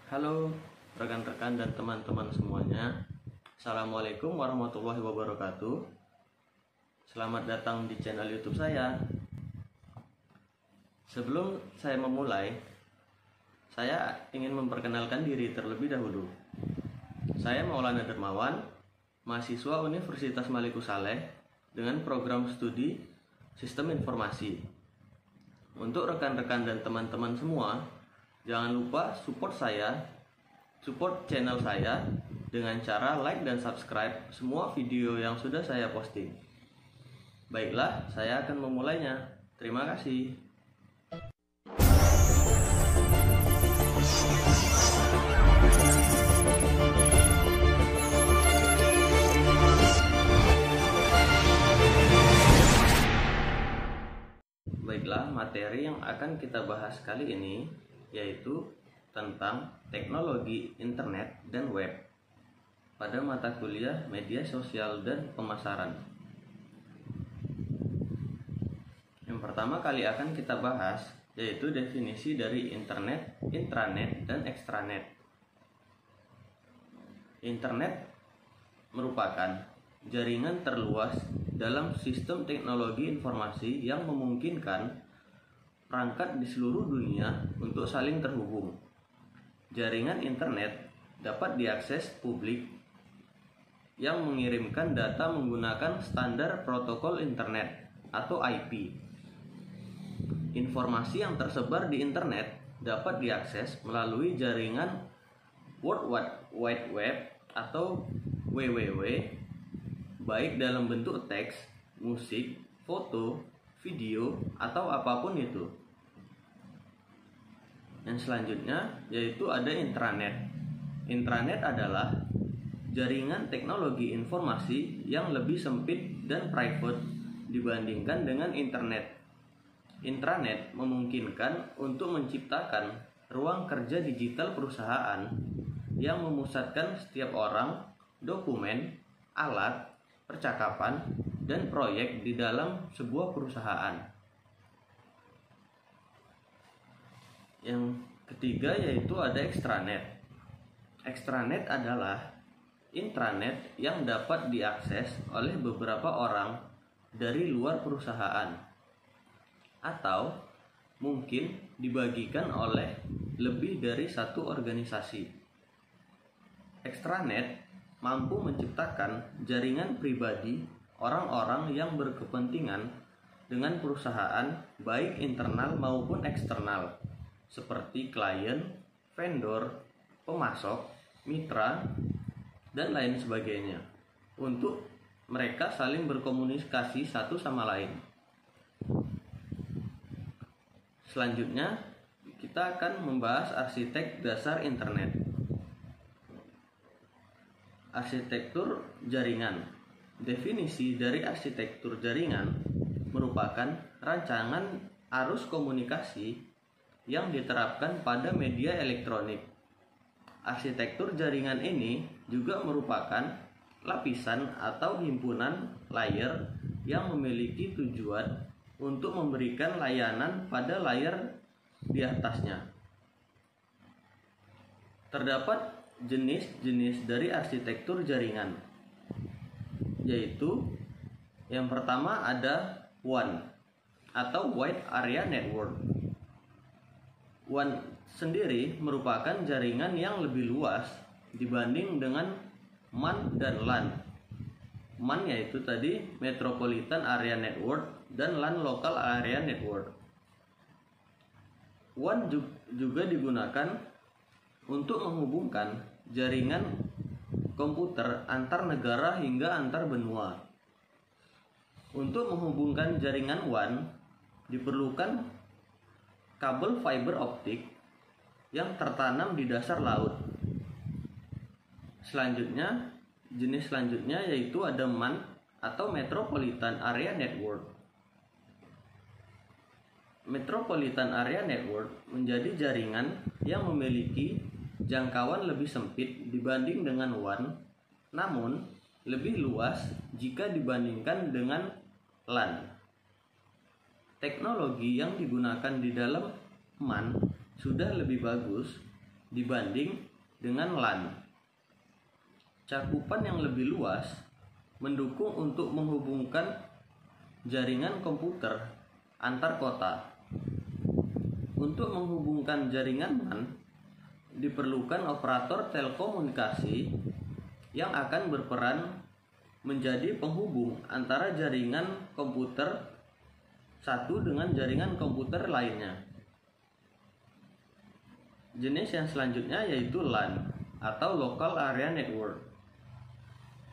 Halo rekan-rekan dan teman-teman semuanya. Assalamualaikum warahmatullahi wabarakatuh. Selamat datang di channel YouTube saya. Sebelum saya memulai, saya ingin memperkenalkan diri terlebih dahulu. Saya Maulana Dermawan, mahasiswa Universitas Maliku Saleh dengan program studi Sistem Informasi. Untuk rekan-rekan dan teman-teman semua, jangan lupa support channel saya dengan cara like dan subscribe semua video yang sudah saya posting. Baiklah, saya akan memulainya. Terima kasih. Baiklah, materi yang akan kita bahas kali ini yaitu tentang teknologi internet dan web pada mata kuliah media sosial dan pemasaran. Yang pertama kali akan kita bahas yaitu definisi dari internet, intranet, dan extranet. Internet merupakan jaringan terluas dalam sistem teknologi informasi yang memungkinkan perangkat di seluruh dunia untuk saling terhubung. Jaringan internet dapat diakses publik yang mengirimkan data menggunakan standar protokol internet atau IP. Informasi yang tersebar di internet dapat diakses melalui jaringan World Wide Web atau WWW, baik dalam bentuk teks, musik, foto, video, atau apapun itu. Yang selanjutnya yaitu ada intranet. Intranet adalah jaringan teknologi informasi yang lebih sempit dan private dibandingkan dengan internet. Intranet memungkinkan untuk menciptakan ruang kerja digital perusahaan yang memusatkan setiap orang, dokumen, alat, percakapan, dan proyek di dalam sebuah perusahaan. Yang ketiga yaitu ada extranet. Extranet adalah intranet yang dapat diakses oleh beberapa orang dari luar perusahaan atau mungkin dibagikan oleh lebih dari satu organisasi. Extranet mampu menciptakan jaringan pribadi orang-orang yang berkepentingan dengan perusahaan baik internal maupun eksternal seperti klien, vendor, pemasok, mitra, dan lain sebagainya untuk mereka saling berkomunikasi satu sama lain. Selanjutnya kita akan membahas arsitek dasar internet. Arsitektur jaringan. Definisi dari arsitektur jaringan merupakan rancangan arus komunikasi yang diterapkan pada media elektronik. Arsitektur jaringan ini juga merupakan lapisan atau himpunan layer yang memiliki tujuan untuk memberikan layanan pada layer di atasnya. Terdapat jenis-jenis dari arsitektur jaringan, yaitu yang pertama ada WAN atau Wide Area Network. WAN sendiri merupakan jaringan yang lebih luas dibanding dengan MAN dan LAN. MAN yaitu tadi Metropolitan Area Network dan LAN Local Area Network. WAN juga digunakan untuk menghubungkan jaringan komputer antar negara hingga antar benua. Untuk menghubungkan jaringan WAN diperlukan kabel fiber optik yang tertanam di dasar laut. Selanjutnya, jenis selanjutnya yaitu ada MAN atau Metropolitan Area Network. Metropolitan Area Network menjadi jaringan yang memiliki jangkauan lebih sempit dibanding dengan WAN, namun lebih luas jika dibandingkan dengan LAN. Teknologi yang digunakan di dalam MAN sudah lebih bagus dibanding dengan LAN. Cakupan yang lebih luas mendukung untuk menghubungkan jaringan komputer antar kota. Untuk menghubungkan jaringan LAN, diperlukan operator telekomunikasi yang akan berperan menjadi penghubung antara jaringan komputer satu dengan jaringan komputer lainnya. Jenis yang selanjutnya yaitu LAN atau Local Area Network.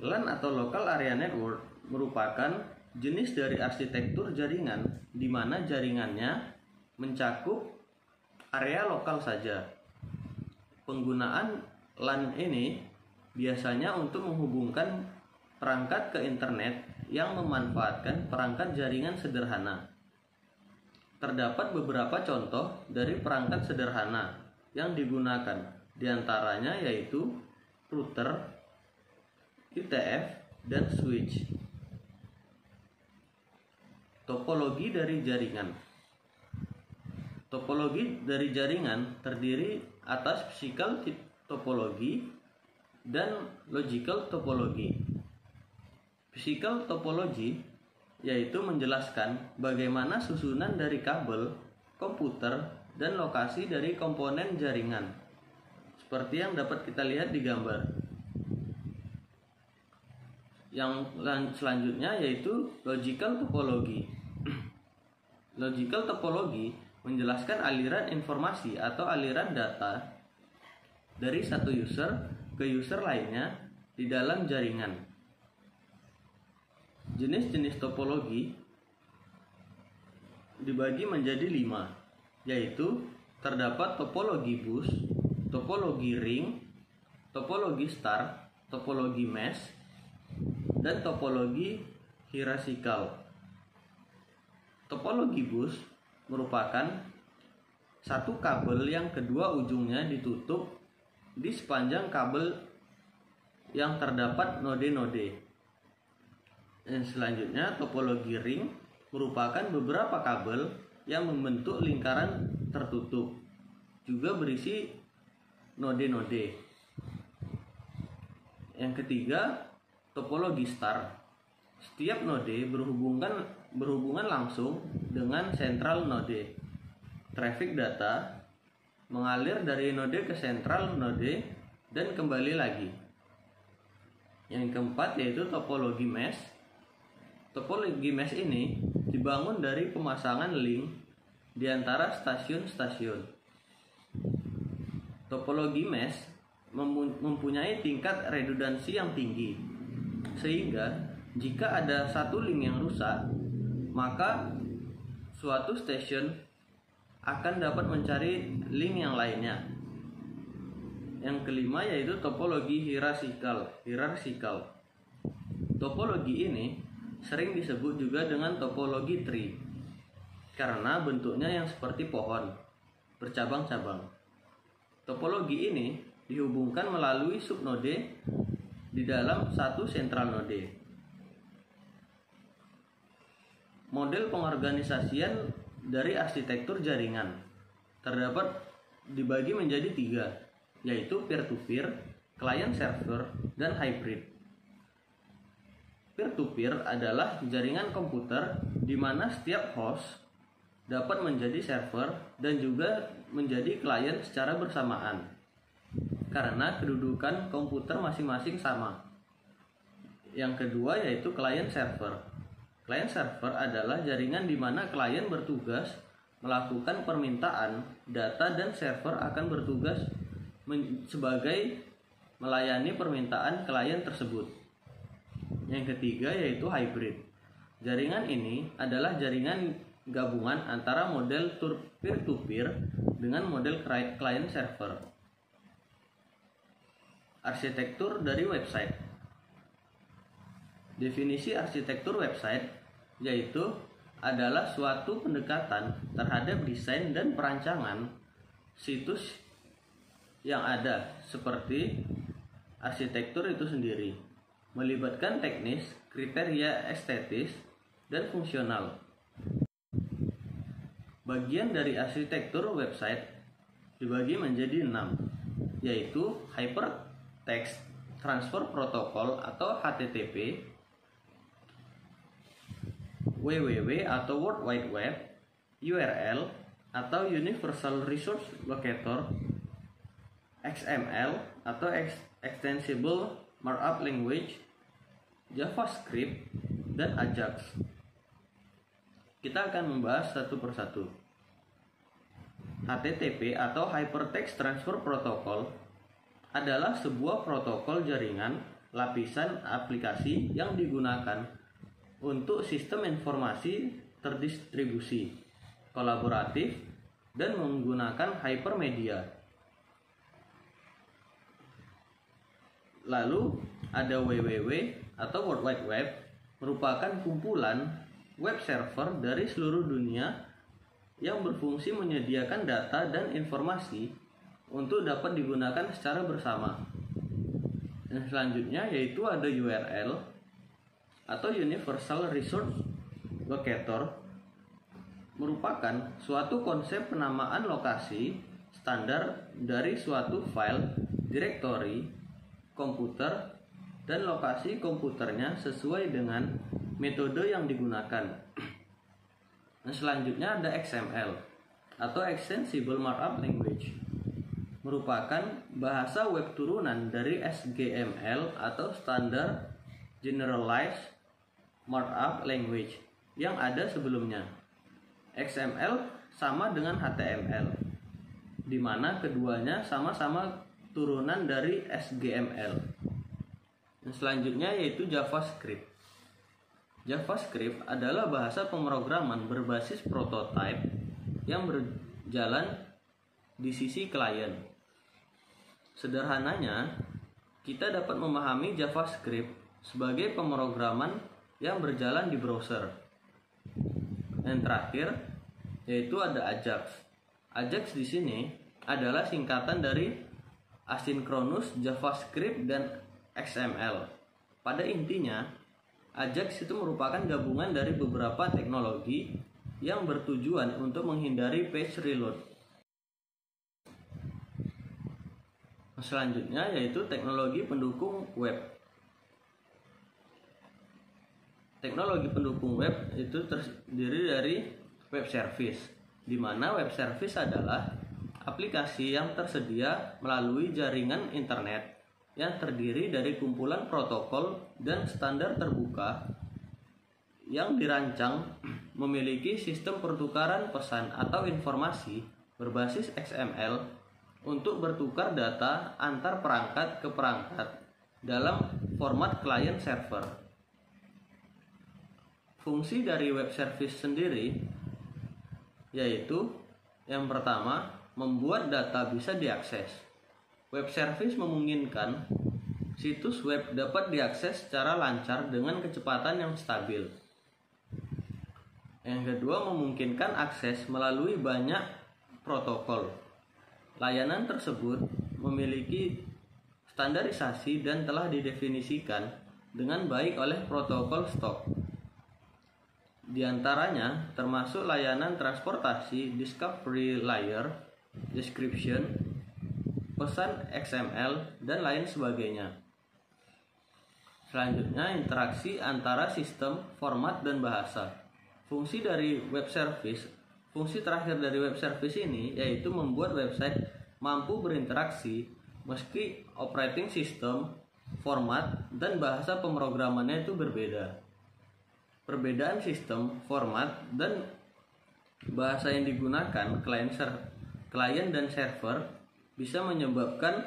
LAN atau Local Area Network merupakan jenis dari arsitektur jaringan di mana jaringannya mencakup area lokal saja. Penggunaan LAN ini biasanya untuk menghubungkan perangkat ke internet yang memanfaatkan perangkat jaringan sederhana. Terdapat beberapa contoh dari perangkat sederhana yang digunakan, diantaranya yaitu router, ITF, dan switch. Topologi dari jaringan. Topologi dari jaringan terdiri atas physical topologi dan logical topologi. Physical topologi yaitu menjelaskan bagaimana susunan dari kabel, komputer, dan lokasi dari komponen jaringan, seperti yang dapat kita lihat di gambar. Yang selanjutnya yaitu logical topologi. Logical topologi menjelaskan aliran informasi atau aliran data dari satu user ke user lainnya di dalam jaringan. Jenis-jenis topologi dibagi menjadi 5, yaitu terdapat topologi bus, topologi ring, topologi star, topologi mesh, dan topologi hierarchikal. Topologi bus merupakan satu kabel yang kedua ujungnya ditutup di sepanjang kabel yang terdapat node-node. Dan selanjutnya topologi ring merupakan beberapa kabel yang membentuk lingkaran tertutup, juga berisi node-node. Yang ketiga, topologi star. Setiap node berhubungan langsung dengan sentral node. Traffic data mengalir dari node ke sentral node dan kembali lagi. Yang keempat yaitu topologi mesh. Topologi mesh ini dibangun dari pemasangan link di antara stasiun-stasiun. Topologi mesh mempunyai tingkat redundansi yang tinggi, sehingga jika ada satu link yang rusak, maka suatu stasiun akan dapat mencari link yang lainnya. Yang kelima yaitu topologi hierarchikal. Topologi ini sering disebut juga dengan topologi tree karena bentuknya yang seperti pohon bercabang-cabang. Topologi ini dihubungkan melalui subnode di dalam satu sentral node. Model pengorganisasian dari arsitektur jaringan terdapat dibagi menjadi 3, yaitu peer-to-peer, client-server, dan hybrid. Peer-to-peer adalah jaringan komputer di mana setiap host dapat menjadi server dan juga menjadi klien secara bersamaan, karena kedudukan komputer masing-masing sama. Yang kedua yaitu client-server. Client-server adalah jaringan di mana klien bertugas melakukan permintaan data dan server akan bertugas sebagai melayani permintaan klien tersebut. Yang ketiga yaitu hybrid. Jaringan ini adalah jaringan gabungan antara model peer-to-peer dengan model client-server. Arsitektur dari website. Definisi arsitektur website yaitu adalah suatu pendekatan terhadap desain dan perancangan situs yang ada, seperti arsitektur itu sendiri, melibatkan teknis, kriteria estetis, dan fungsional. Bagian dari arsitektur website dibagi menjadi 6, yaitu Hypertext Transfer Protocol atau HTTP, WWW atau World Wide Web, URL atau Universal Resource Locator, XML atau Extensible Markup Language, JavaScript, dan Ajax. Kita akan membahas satu persatu. HTTP atau Hypertext Transfer Protocol adalah sebuah protokol jaringan lapisan aplikasi yang digunakan untuk sistem informasi terdistribusi, kolaboratif, dan menggunakan hypermedia. Lalu ada WWW atau World Wide Web, merupakan kumpulan web server dari seluruh dunia yang berfungsi menyediakan data dan informasi untuk dapat digunakan secara bersama. Dan selanjutnya yaitu ada URL atau Universal Resource Locator, merupakan suatu konsep penamaan lokasi standar dari suatu file, direktori, komputer, dan lokasi komputernya sesuai dengan metode yang digunakan. Nah, selanjutnya ada XML atau Extensible Markup Language, merupakan bahasa web turunan dari SGML atau Standard Generalized Markup Language yang ada sebelumnya. XML sama dengan HTML, di mana keduanya sama-sama turunan dari SGML. Dan selanjutnya yaitu JavaScript. JavaScript adalah bahasa pemrograman berbasis prototype yang berjalan di sisi klien. Sederhananya, kita dapat memahami JavaScript sebagai pemrograman yang berjalan di browser. Dan terakhir yaitu ada Ajax. Ajax di sini adalah singkatan dari Asynchronous JavaScript dan XML. Pada intinya, Ajax itu merupakan gabungan dari beberapa teknologi yang bertujuan untuk menghindari page reload. Selanjutnya yaitu teknologi pendukung web. Teknologi pendukung web itu terdiri dari web service, di mana web service adalah aplikasi yang tersedia melalui jaringan internet yang terdiri dari kumpulan protokol dan standar terbuka yang dirancang memiliki sistem pertukaran pesan atau informasi berbasis XML untuk bertukar data antar perangkat ke perangkat dalam format client server. Fungsi dari web service sendiri yaitu yang pertama, membuat data bisa diakses. Web service memungkinkan situs web dapat diakses secara lancar dengan kecepatan yang stabil. Yang kedua, memungkinkan akses melalui banyak protokol. Layanan tersebut memiliki standarisasi dan telah didefinisikan dengan baik oleh protokol stok. Di antaranya termasuk layanan transportasi, discovery layer, description, pesan XML, dan lain sebagainya. Selanjutnya, interaksi antara sistem, format, dan bahasa. Fungsi terakhir dari web service ini yaitu membuat website mampu berinteraksi meski operating system, format, dan bahasa pemrogramannya itu berbeda. Perbedaan sistem, format, dan bahasa yang digunakan klien dan server bisa menyebabkan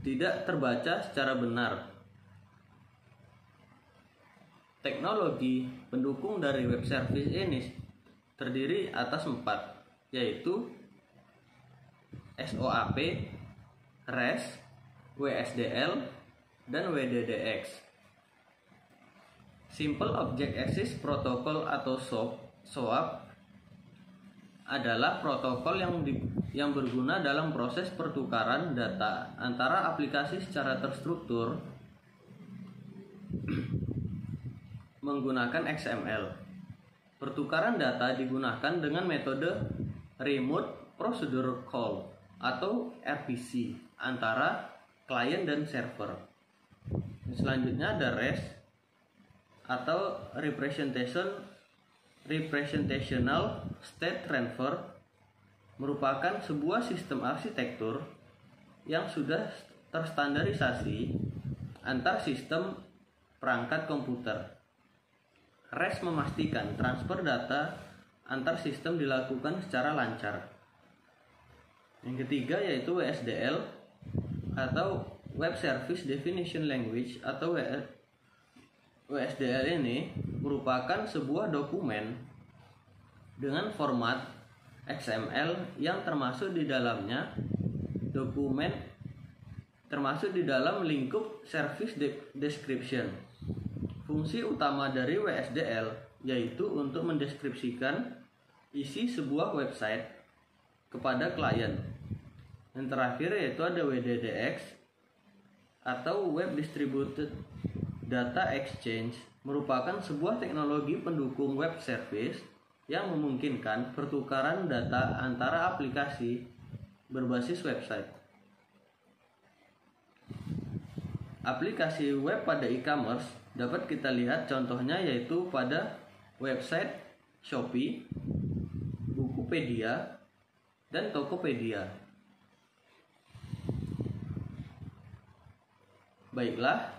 tidak terbaca secara benar. Teknologi pendukung dari web service ini terdiri atas 4, yaitu SOAP, REST, WSDL, dan WDDX. Simple Object Access Protocol atau SOAP adalah protokol yang berguna dalam proses pertukaran data antara aplikasi secara terstruktur menggunakan XML. Pertukaran data digunakan dengan metode Remote Procedure Call atau RPC antara klien dan server. Selanjutnya ada REST atau Representational State Transfer, merupakan sebuah sistem arsitektur yang sudah terstandarisasi antar sistem perangkat komputer. REST memastikan transfer data antar sistem dilakukan secara lancar. Yang ketiga yaitu WSDL atau Web Service Definition Language atau WSDL ini merupakan sebuah dokumen dengan format XML yang termasuk di dalamnya dalam lingkup Service Description. Fungsi utama dari WSDL yaitu untuk mendeskripsikan isi sebuah website kepada klien. Yang terakhir yaitu ada WDDX atau Web Distributed Data Exchange, merupakan sebuah teknologi pendukung web service yang memungkinkan pertukaran data antara aplikasi berbasis website. Aplikasi web pada e-commerce dapat kita lihat contohnya yaitu pada website Shopee, Bukupedia, dan Tokopedia. Baiklah,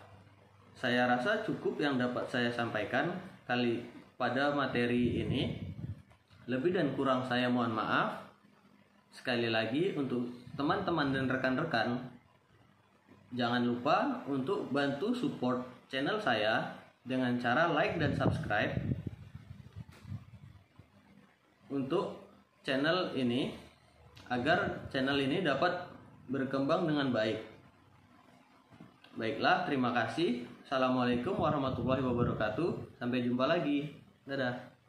saya rasa cukup yang dapat saya sampaikan kali pada materi ini. Lebih dan kurang saya mohon maaf. Sekali lagi untuk teman-teman dan rekan-rekan, jangan lupa untuk bantu support channel saya dengan cara like dan subscribe untuk channel ini agar channel ini dapat berkembang dengan baik. Baiklah, terima kasih. Assalamualaikum warahmatullahi wabarakatuh. Sampai jumpa lagi. Dadah.